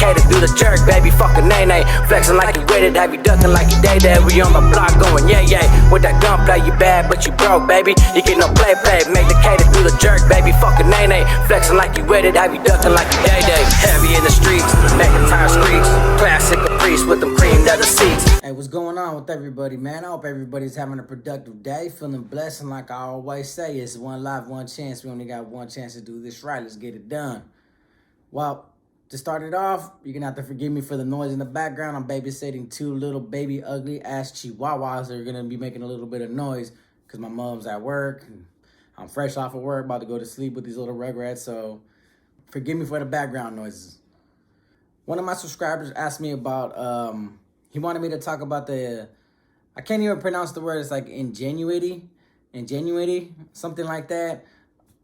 cater, do the jerk, baby, fucking nay-nay. Flexing like you with it, have you ducking like you day-day. We on the block going yeah. With that gunplay, you bad, but you broke, baby. You get no play, make the cater, do the jerk, baby, fucking nay-nay. Flexing like you with it, have you ducking like you day-day. Heavy in the streets, making tires screech. Classic Caprice with them cream leather seats. Hey, what's going on with everybody, man? I hope everybody's having a productive day, feeling blessed, and like I always say, it's one life, one chance. We only got one chance to do this right. Let's get it done. Well, to start it off, you're gonna have to forgive me for the noise in the background. I'm babysitting two little baby ugly ass chihuahuas that are gonna be making a little bit of noise because my mom's at work. And I'm fresh off of work, about to go to sleep with these little rugrats, so forgive me for the background noises. One of my subscribers asked me about, he wanted me to talk about I can't even pronounce the word, it's like ingenuity, something like that.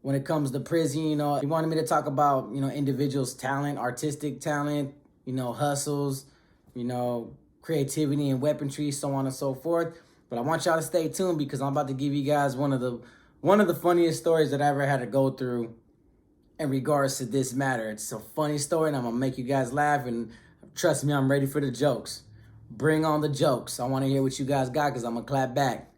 When it comes to prison, you know, he wanted me to talk about, you know, individuals' talent, artistic talent, you know, hustles, you know, creativity and weaponry, so on and so forth. But I want y'all to stay tuned because I'm about to give you guys one of the funniest stories that I ever had to go through in regards to this matter. It's a funny story and I'm gonna make you guys laugh, and trust me, I'm ready for the jokes. Bring on the jokes. I want to hear what you guys got because I'm gonna clap back.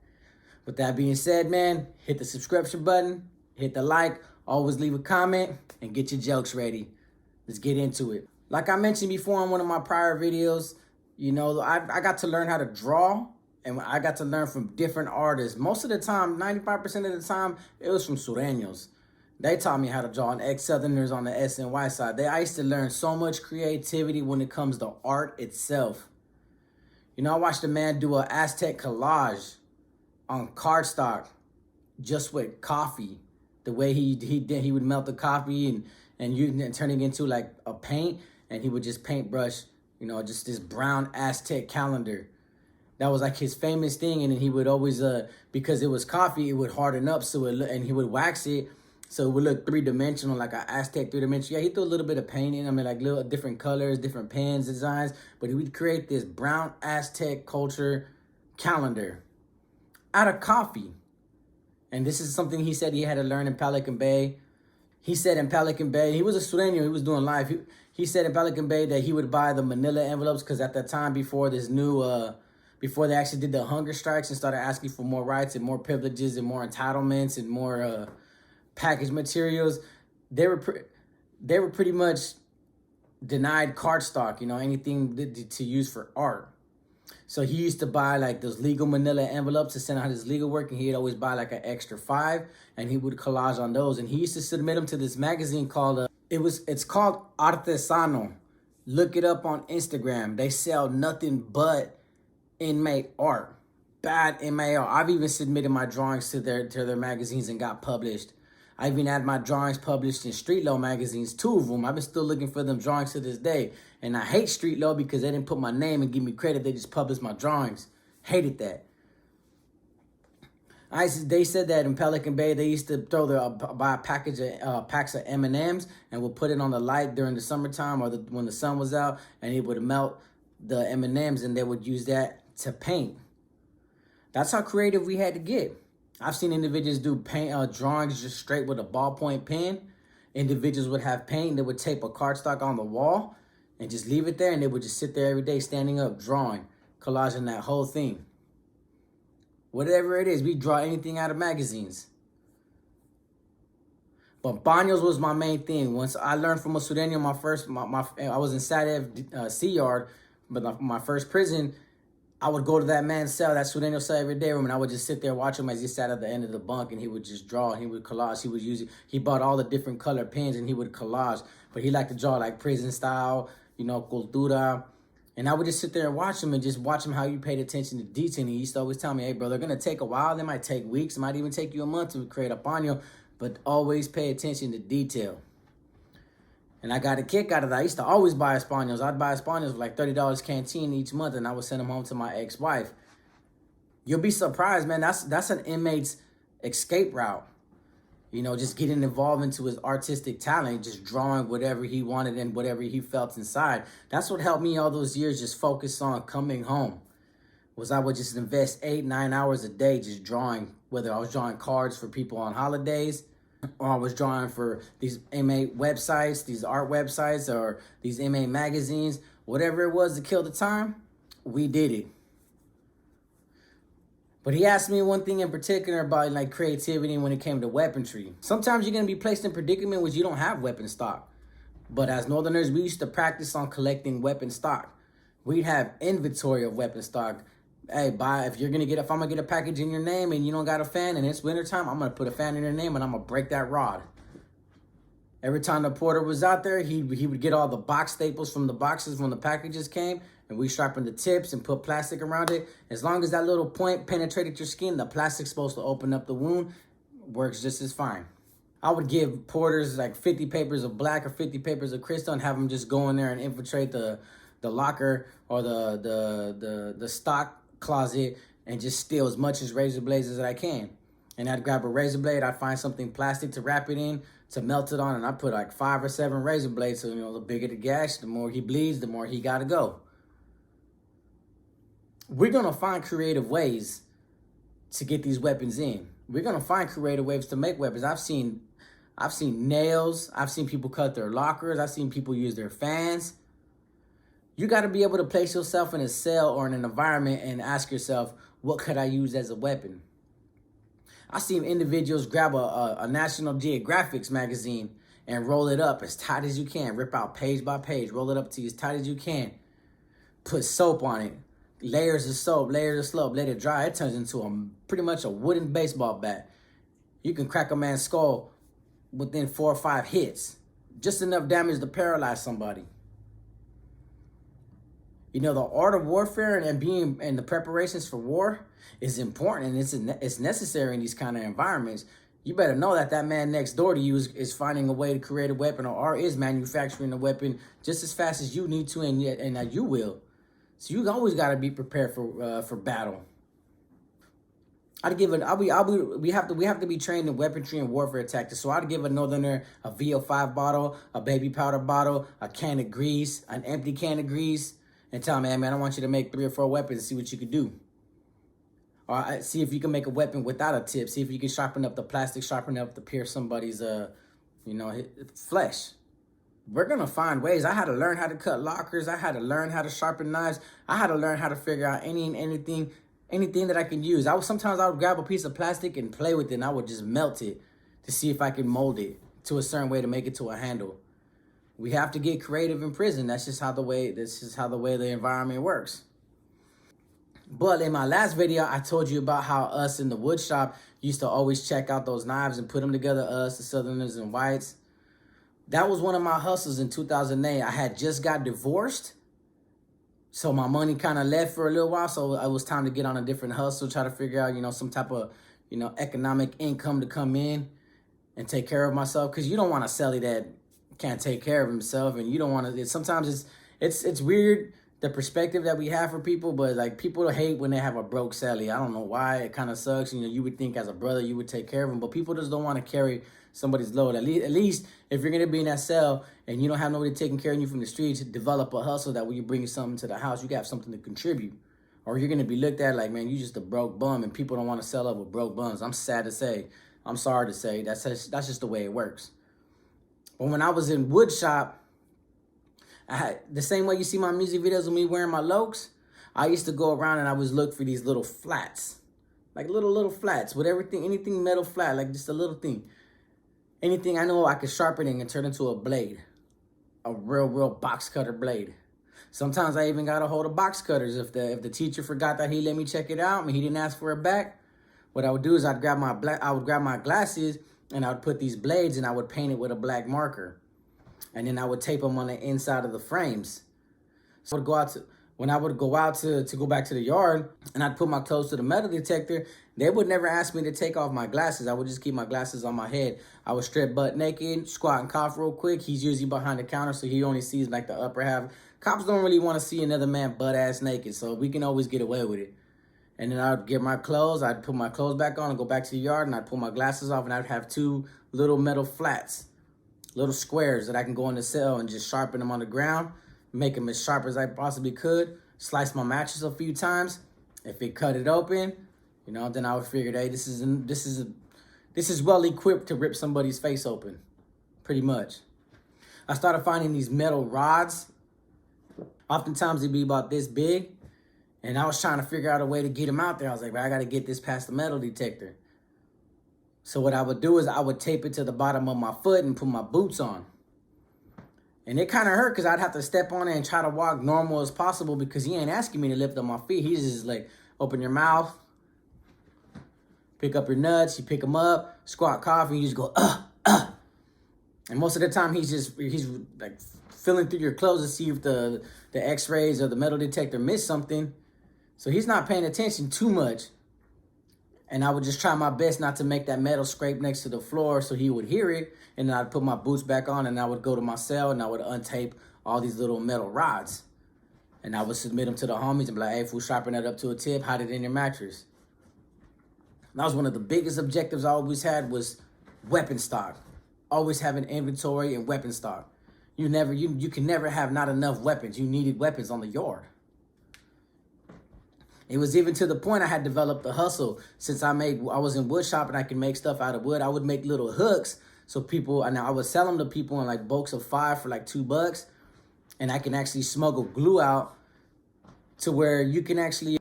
With that being said, man, hit the subscription button, hit the like, always leave a comment, and get your jokes ready. Let's get into it. Like I mentioned before in one of my prior videos, you know, I got to learn how to draw, and I got to learn from different artists. Most of the time, 95% of the time, it was from Sureños. They taught me how to draw, and ex-Southerners on the SNY side. I used to learn so much creativity when it comes to art itself. You know, I watched a man do an Aztec collage on cardstock just with coffee. The way he would melt the coffee and turn it into like a paint, and he would just paintbrush, you know, just this brown Aztec calendar. That was like his famous thing, and then he would always because it was coffee, it would harden up, and he would wax it so it would look three-dimensional, like an Aztec three-dimensional. Yeah, he threw a little bit of paint in, I mean, like little different colors, different pens, designs, but he would create this brown Aztec culture calendar out of coffee. And this is something he said he had to learn in Pelican Bay. He said in Pelican Bay, he was a Sureño, he was doing live. He said in Pelican Bay that he would buy the manila envelopes because at that time, before this new, before they actually did the hunger strikes and started asking for more rights and more privileges and more entitlements and more packaged materials, they were pretty much denied cardstock, you know, anything to use for art. So he used to buy like those legal manila envelopes to send out his legal work, and he'd always buy like an extra 5, and he would collage on those. And he used to submit them to this magazine called it's called Artesano. Look it up on Instagram. They sell nothing but inmate art, bad inmate art. I've even submitted my drawings to their magazines and got published. I even had my drawings published in Street Law magazines, 2 of them. I've been still looking for them drawings to this day. And I hate Street Law because they didn't put my name and give me credit. They just published my drawings. Hated that. They said that in Pelican Bay, they used to buy a package of packs of M&Ms and would put it on the light during the summertime or when the sun was out, and it would melt the M&Ms, and they would use that to paint. That's how creative we had to get. I've seen individuals do paint drawings just straight with a ballpoint pen. Individuals would have paint, they would tape a cardstock on the wall and just leave it there, and they would just sit there every day standing up, drawing, collaging that whole thing. Whatever it is, we draw anything out of magazines. But baños was my main thing. Once I learned from a Sureño, I was in Sadev Sea Yard, but my first prison, I would go to that man's cell, that Sureño cell every day, and I would just sit there, watch him as he sat at the end of the bunk, and he would just draw, he would collage, he bought all the different color pens, and he would collage, but he liked to draw like prison style, you know, cultura, and I would just sit there and watch him, how you paid attention to detail. And he used to always tell me, hey, bro, they're going to take a while, they might take weeks, it might even take you a month to create a paño, but always pay attention to detail. And I got a kick out of that. I used to always buy Españols. I'd buy Españols for like $30 canteen each month, and I would send them home to my ex-wife. You'll be surprised, man. That's an inmate's escape route. You know, just getting involved into his artistic talent, just drawing whatever he wanted and whatever he felt inside. That's what helped me all those years just focus on coming home. Was I would just invest 8-9 hours a day just drawing, whether I was drawing cards for people on holidays, or I was drawing for these MA websites, these art websites, or these MA magazines, whatever it was to kill the time, we did it. But he asked me one thing in particular about like creativity when it came to weaponry. Sometimes you're gonna be placed in predicament where you don't have weapon stock. But as Northerners, we used to practice on collecting weapon stock. We'd have inventory of weapon stock. Hey, if I'm gonna get a package in your name and you don't got a fan and it's wintertime, I'm gonna put a fan in your name and I'm gonna break that rod. Every time the porter was out there, he would get all the box staples from the boxes when the packages came, and we sharpened the tips and put plastic around it. As long as that little point penetrated your skin, the plastic's supposed to open up the wound. Works just as fine. I would give porters like 50 papers of black or 50 papers of crystal and have them just go in there and infiltrate the locker or the stock closet and just steal as much as razor blades as I can. And I'd grab a razor blade, I'd find something plastic to wrap it in, to melt it on, and I put like 5 or 7 razor blades. So, the bigger the gash, the more he bleeds, the more he gotta go. We're gonna find creative ways to get these weapons in. We're gonna find creative ways to make weapons. I've seen nails, I've seen people cut their lockers, I've seen people use their fans. You gotta be able to place yourself in a cell or in an environment and ask yourself, what could I use as a weapon? I seen individuals grab a National Geographic magazine and roll it up as tight as you can. Rip out page by page. Roll it up to you as tight as you can. Put soap on it. Layers of soap, layers of soap. Let it dry. It turns into pretty much a wooden baseball bat. You can crack a man's skull within 4 or 5 hits. Just enough damage to paralyze somebody. The art of warfare and the preparations for war is important, and it's necessary in these kind of environments. You better know that man next door to you is finding a way to create a weapon or is manufacturing a weapon just as fast as you need to, and that you will. So you always got to be prepared for battle. We have to be trained in weaponry and warfare tactics. So I'd give a Northerner a VO5 bottle, a baby powder bottle, a can of grease, an empty can of grease, and tell him, hey, man, I want you to make 3 or 4 weapons and see what you can do. Or see if you can make a weapon without a tip. See if you can sharpen up the plastic, sharpen up to pierce somebody's, flesh. We're going to find ways. I had to learn how to cut lockers. I had to learn how to sharpen knives. I had to learn how to figure out anything that I can use. Sometimes I would grab a piece of plastic and play with it, and I would just melt it to see if I can mold it to a certain way to make it to a handle. We have to get creative in prison. That's just how the way the environment works. But in my last video, I told you about how us in the wood shop used to always check out those knives and put them together, us, the Southerners and whites. That was one of my hustles in 2008. I had just got divorced, so my money kind of left for a little while, so it was time to get on a different hustle, try to figure out, some type of, economic income to come in and take care of myself, because you don't want a cellie that can't take care of himself, and you don't want to. Sometimes it's weird, the perspective that we have for people, but like people hate when they have a broke cellie. I don't know why. It kind of sucks. You would think as a brother you would take care of them, but people just don't want to carry somebody's load. At least if you're gonna be in that cell and you don't have nobody taking care of you from the streets, develop a hustle that when you bring something to the house, you have something to contribute. Or you're gonna be looked at like, man, you just a broke bum, and people don't want to sell up with broke bums. I'm sad to say. I'm sorry to say. That's just the way it works. But when I was in wood shop, I had the same way you see my music videos of me wearing my lokes. I used to go around and I was look for these little flats, like little flats with everything, anything metal flat, like just a little thing. Anything I know I could sharpen it and turn into a blade, a real box cutter blade. Sometimes I even got a hold of box cutters. If the teacher forgot that he let me check it out and he didn't ask for it back, what I would do is I would grab my glasses and I would put these blades and I would paint it with a black marker. And then I would tape them on the inside of the frames. So when I would go out to go back to the yard and I'd put my clothes to the metal detector, they would never ask me to take off my glasses. I would just keep my glasses on my head. I would strip butt naked, squat and cough real quick. He's usually behind the counter, so he only sees like the upper half. Cops don't really want to see another man butt ass naked, so we can always get away with it. And then I'd get my clothes, I'd put my clothes back on and go back to the yard, and I'd pull my glasses off, and I'd have 2 little metal flats, little squares that I can go in the cell and just sharpen them on the ground, make them as sharp as I possibly could, slice my mattress a few times. If it cut it open, then I would figure, hey, this is This is well equipped to rip somebody's face open, pretty much. I started finding these metal rods. Oftentimes they'd be about this big. And I was trying to figure out a way to get them out there. I was like, I got to get this past the metal detector. So what I would do is I would tape it to the bottom of my foot and put my boots on. And it kind of hurt because I'd have to step on it and try to walk normal as possible because he ain't asking me to lift up my feet. He's just like, open your mouth, pick up your nuts, you pick them up, squat cough, and you just go, And most of the time he's like feeling through your clothes to see if the x-rays or the metal detector missed something. So he's not paying attention too much. And I would just try my best not to make that metal scrape next to the floor so he would hear it. And then I'd put my boots back on and I would go to my cell and I would untape all these little metal rods. And I would submit them to the homies and be like, hey, fool, sharpen that up to a tip, hide it in your mattress. And that was one of the biggest objectives I always had was weapon stock. Always having inventory and weapon stock. You can never have not enough weapons. You needed weapons on the yard. It was even to the point I had developed a hustle. Since I was in wood shop and I can make stuff out of wood, I would make little hooks. So people, and I would sell them to people in like bulks of 5 for like $2. And I can actually smuggle glue out to where you can actually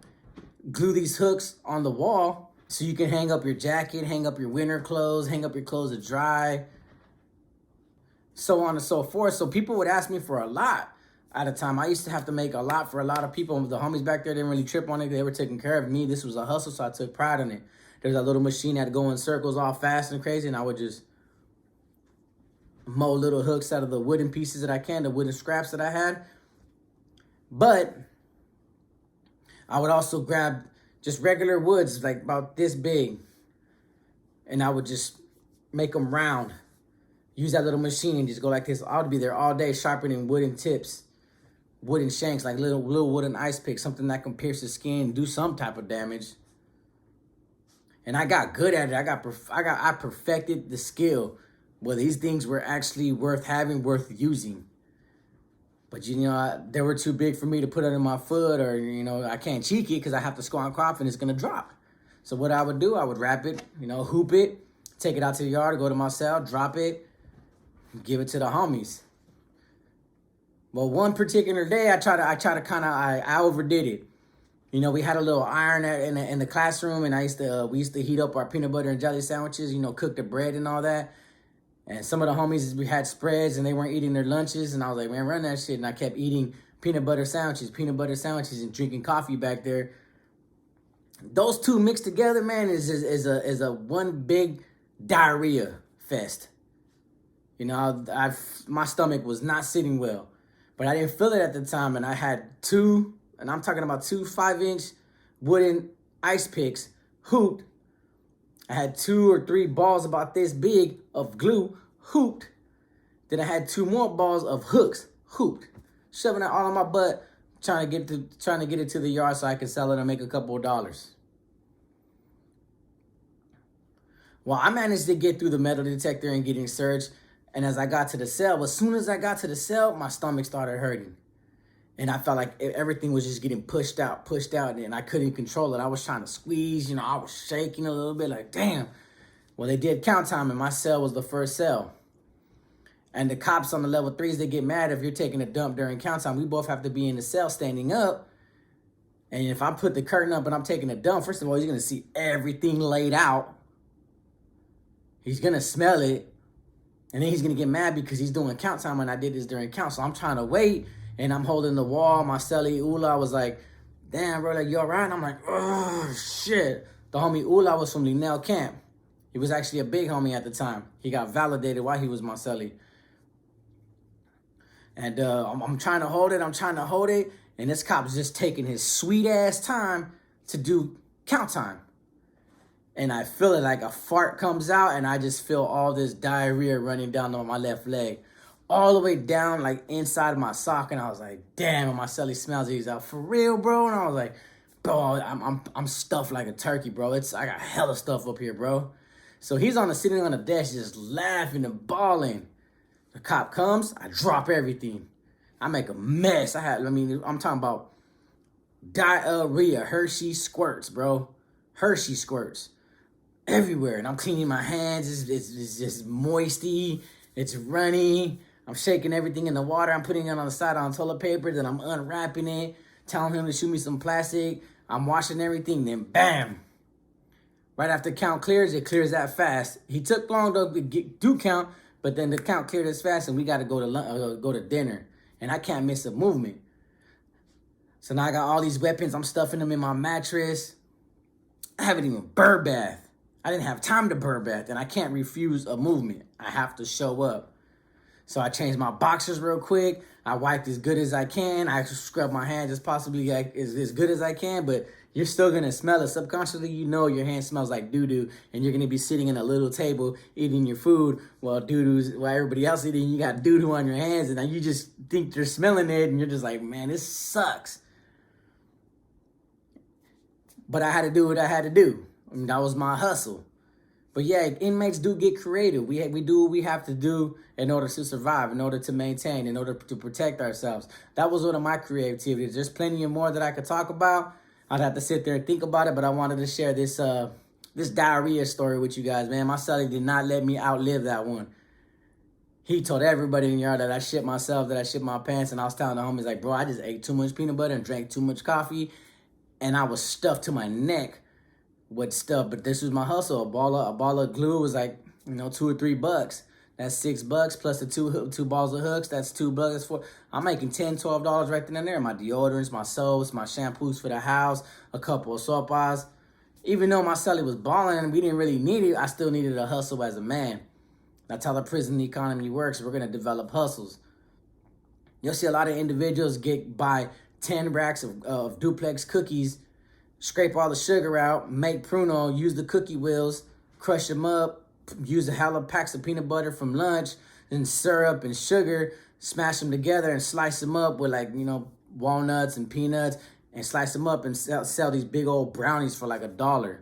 glue these hooks on the wall. So you can hang up your jacket, hang up your winter clothes, hang up your clothes to dry, so on and so forth. So people would ask me for a lot at a time. I used to have to make a lot for a lot of people. The homies back there didn't really trip on it. They were taking care of me. This was a hustle, so I took pride in it. There's a little machine that would go in circles all fast and crazy, and I would just mold little hooks out of the wooden pieces that I can, the wooden scraps that I had. But I would also grab just regular woods, like about this big, and I would just make them round. Use that little machine and just go like this. I would be there all day sharpening wooden tips, wooden shanks, like little wooden ice picks, something that can pierce the skin, do some type of damage. And I got good at it. I perfected the skill where these things were actually worth having, worth using. But they were too big for me to put under my foot, or I can't cheek it because I have to squat and cough and it's gonna drop. So what I would do, I would wrap it, hoop it, take it out to the yard, go to my cell, drop it, give it to the homies. Well, one particular day, I overdid it. We had a little iron in the classroom, and we used to heat up our peanut butter and jelly sandwiches, cook the bread and all that. And some of the homies, we had spreads, and they weren't eating their lunches, and I was like, man, run that shit. And I kept eating peanut butter sandwiches, and drinking coffee back there. Those two mixed together, man, is a one big diarrhea fest. My stomach was not sitting well, but I didn't feel it at the time. And I had two 5-inch wooden ice picks hooped. I had 2 or 3 balls about this big of glue hooped. Then I had 2 more balls of hooks hooped, shoving it all in my butt, trying to get it to the yard so I could sell it and make a couple of dollars. Well, I managed to get through the metal detector and getting searched. And as I got to the cell, as soon as I got to the cell, my stomach started hurting. And I felt like everything was just getting pushed out, and I couldn't control it. I was trying to squeeze, I was shaking a little bit, like, damn. Well, they did count time, and my cell was the first cell. And the cops on the level 3s, they get mad if you're taking a dump during count time. We both have to be in the cell standing up. And if I put the curtain up and I'm taking a dump, first of all, he's going to see everything laid out. He's going to smell it. And then he's going to get mad because he's doing count time and I did this during count. So I'm trying to wait and I'm holding the wall. My celly Ula was like, damn, bro, like, you all right? And I'm like, oh, shit. The homie Ula was from Linnell Camp. He was actually a big homie at the time. He got validated while he was my celly. And I'm trying to hold it. And this cop's just taking his sweet ass time to do count time. And I feel it like a fart comes out and I just feel all this diarrhea running down on my left leg. All the way down, like inside my sock. And I was like, damn, my celly smells these out. For real, bro? And I was like, bro, I'm stuffed like a turkey, bro. I got hella stuff up here, bro. So he's sitting on the desk just laughing and bawling. The cop comes, I drop everything. I make a mess. I'm talking about diarrhea, Hershey squirts, bro. Hershey squirts. everywhere. And I'm cleaning my hands. It's just moisty. It's runny. I'm shaking everything in the water. I'm putting it on the side on toilet paper. Then I'm unwrapping it, telling him to shoot me some plastic. I'm washing everything. Then bam. Right after count clears, it clears that fast. He took long to do count, but then the count cleared as fast, and we got to go to dinner. And I can't miss a movement. So now I got all these weapons. I'm stuffing them in my mattress. I haven't even bird bath. I didn't have time to bird bath, and I can't refuse a movement. I have to show up. So I changed my boxers real quick. I wiped as good as I can. I scrub my hands as possibly as good as I can, but you're still gonna smell it. Subconsciously, you know your hand smells like doo-doo, and you're gonna be sitting in a little table eating your food while everybody else eating, you got doo-doo on your hands, and then you just think you're smelling it, and you're just like, man, this sucks. But I had to do what I had to do. I mean, that was my hustle. But yeah, inmates do get creative. We do what we have to do in order to survive, in order to maintain, in order to protect ourselves. That was one of my creativities. There's plenty of more that I could talk about. I'd have to sit there and think about it, but I wanted to share this this diarrhea story with you guys, man. My cellie did not let me outlive that one. He told everybody in the yard that I shit myself, that I shit my pants, and I was telling the homies, like, bro, I just ate too much peanut butter and drank too much coffee, and I was stuffed to my neck with stuff. But this was my hustle. A ball of glue was like, $2 or $3. That's $6 plus the two balls of hooks. That's $2. That's $4. I'm making $10, $12 right then and there. My deodorants, my soaps, my shampoos for the house, a couple of soap bars. Even though my cellie was balling and we didn't really need it, I still needed a hustle as a man. That's how the prison economy works. We're gonna develop hustles. You'll see a lot of individuals buy 10 racks of duplex cookies, scrape all the sugar out, make pruno, use the cookie wheels, crush them up, use a hella packs of peanut butter from lunch, and syrup and sugar, smash them together and slice them up with walnuts and peanuts, and slice them up and sell these big old brownies for like $1.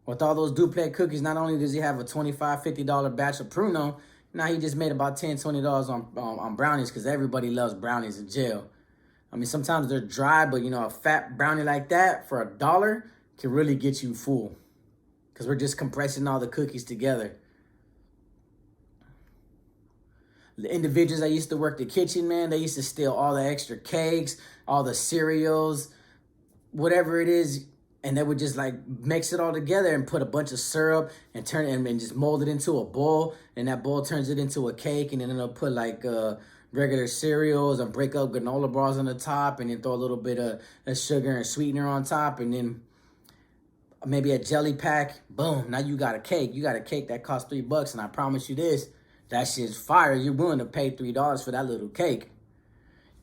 With all those duplex cookies, not only does he have a $25, $50 batch of pruno, now he just made about $10, $20 on brownies, because everybody loves brownies in jail. I mean, sometimes they're dry, but a fat brownie like that for $1 can really get you full, because we're just compressing all the cookies together. The individuals that used to work the kitchen, man, they used to steal all the extra cakes, all the cereals, whatever it is, and they would just mix it all together and put a bunch of syrup and turn it and just mold it into a bowl, and that bowl turns it into a cake, and then they'll put regular cereals and break up granola bars on the top, and then throw a little bit of sugar and sweetener on top, and then maybe a jelly pack. Boom, now you got a cake. You got a cake that costs $3, and I promise you this, that shit's fire. You're willing to pay $3 for that little cake.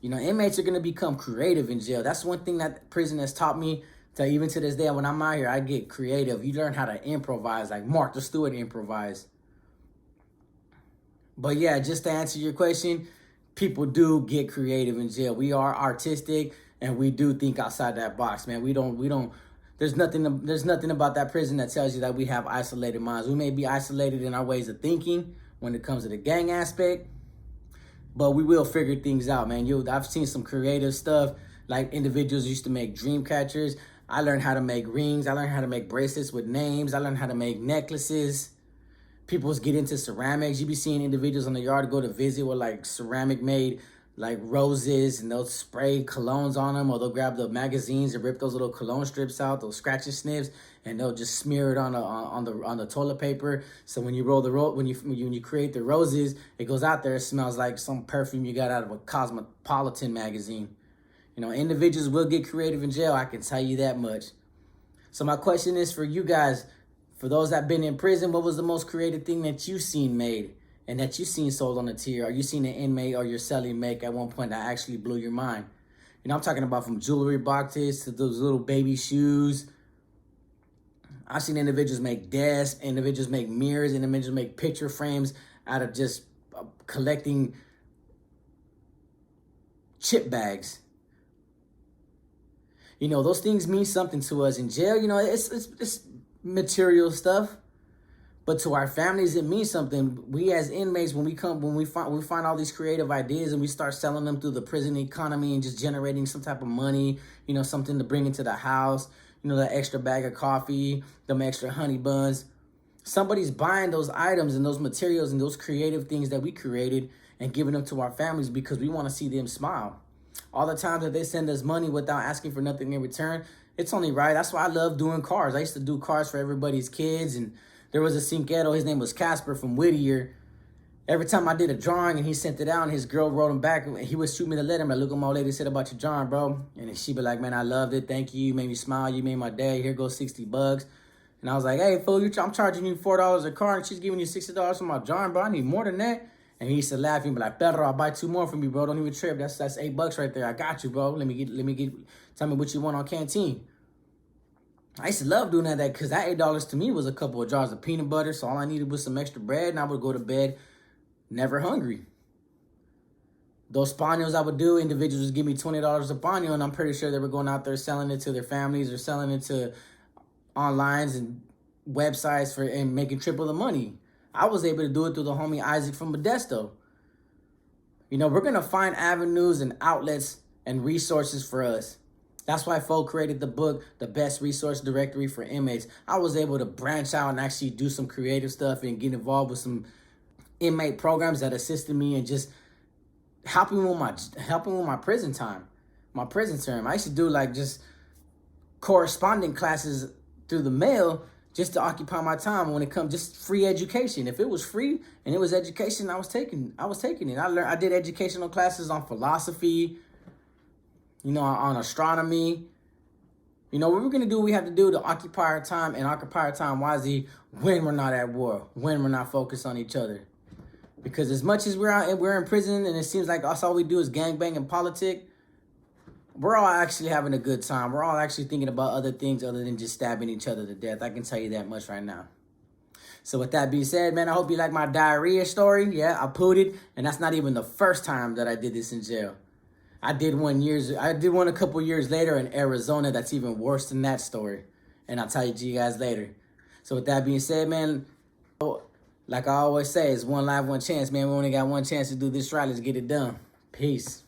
Inmates are going to become creative in jail. That's one thing that prison has taught me. Even to this day, when I'm out here, I get creative. You learn how to improvise, like Martha Stewart improvised. But yeah, just to answer your question, people do get creative in jail. We are artistic, and we do think outside that box, man. We don't. There's nothing about that prison that tells you that we have isolated minds. We may be isolated in our ways of thinking when it comes to the gang aspect, but we will figure things out, man. I've seen some creative stuff. Like individuals used to make dream catchers. I learned how to make rings. I learned how to make bracelets with names. I learned how to make necklaces. People get into ceramics. You be seeing individuals in the yard go to visit with ceramic made roses, and they'll spray colognes on them, or they'll grab the magazines and rip those little cologne strips out, those scratch and sniffs, and they'll just smear it on the toilet paper. So when you when you create the roses, it goes out there. It smells like some perfume you got out of a Cosmopolitan magazine. Individuals will get creative in jail. I can tell you that much. So my question is for you guys, for those that have been in prison, what was the most creative thing that you seen made and that you seen sold on a tier, or you seen an inmate or your cellie make at one point that actually blew your mind? I'm talking about from jewelry boxes to those little baby shoes. I've seen individuals make desks, individuals make mirrors, individuals make picture frames out of just collecting chip bags. Those things mean something to us in jail. It's material stuff, but to our families, it means something. We as inmates, when we find all these creative ideas and we start selling them through the prison economy and just generating some type of money, something to bring into the house, the extra bag of coffee, them extra honey buns. Somebody's buying those items and those materials and those creative things that we created and giving them to our families because we want to see them smile. All the times that they send us money without asking for nothing in return, it's only right. That's why I love doing cars. I used to do cars for everybody's kids, and there was a Cinquero, his name was Casper from Whittier. Every time I did a drawing and he sent it out and his girl wrote him back, he would shoot me the letter. I'm like, look what my old lady said about your drawing, bro. And then she'd be like, man, I loved it. Thank you. You made me smile. You made my day. Here goes $60. And I was like, hey, fool, I'm charging you $4 a car and she's giving you $60 for my drawing, bro. I need more than that. And he used to laugh and be like, Pedro, I'll buy 2 more from you, bro. Don't even trip. That's $8 right there. I got you, bro. Tell me what you want on Canteen. I used to love doing that because that $8 to me was a couple of jars of peanut butter. So all I needed was some extra bread and I would go to bed never hungry. Those paños I would do, individuals would give me $20 a paño, and I'm pretty sure they were going out there selling it to their families or selling it to online and websites and making triple the money. I was able to do it through the homie Isaac from Modesto. You know, we're going to find avenues and outlets and resources for us. That's why Folk created the book, The Best Resource Directory for Inmates. I was able to branch out and actually do some creative stuff and get involved with some inmate programs that assisted me and just helping with my prison time, my prison term. I used to do like just corresponding classes through the mail just to occupy my time when it comes just free education. If it was free and it was education, I was taking it. I did educational classes on philosophy, you know, on astronomy. You know, what we're going to do, we have to do to occupy our time and occupy our time wisely when we're not at war, when we're not focused on each other. Because as much as we're in prison and it seems like all we do is gangbang and politic, we're all actually having a good time. We're all actually thinking about other things other than just stabbing each other to death. I can tell you that much right now. So with that being said, man, I hope you like my diarrhea story. Yeah, I pooed it, and that's not even the first time that I did this in jail. I did one a couple years later in Arizona that's even worse than that story. And I'll tell you to you guys later. So with that being said, man, like I always say, it's one life, one chance, man. We only got one chance to do this right. Let's get it done. Peace.